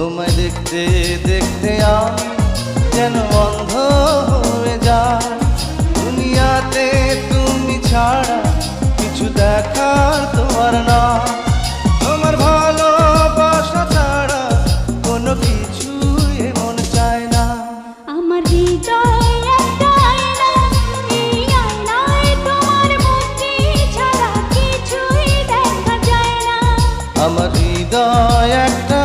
তোমায় দেখতে দেখতে আমি যেন অন্ধ হয়ে যাই। দুনিয়াতে তুমি ছাড়া কিছু দেখার তোমার না, তোমার ভালোবাসা ছাড়া কোনো কিছু এমন চায় না। আমার হৃদয়ে একটা আয়না, এই আয়নায় তোমার মুখটি ছাড়া কিছুই দেখা যায় না। আমার হৃদয় একটা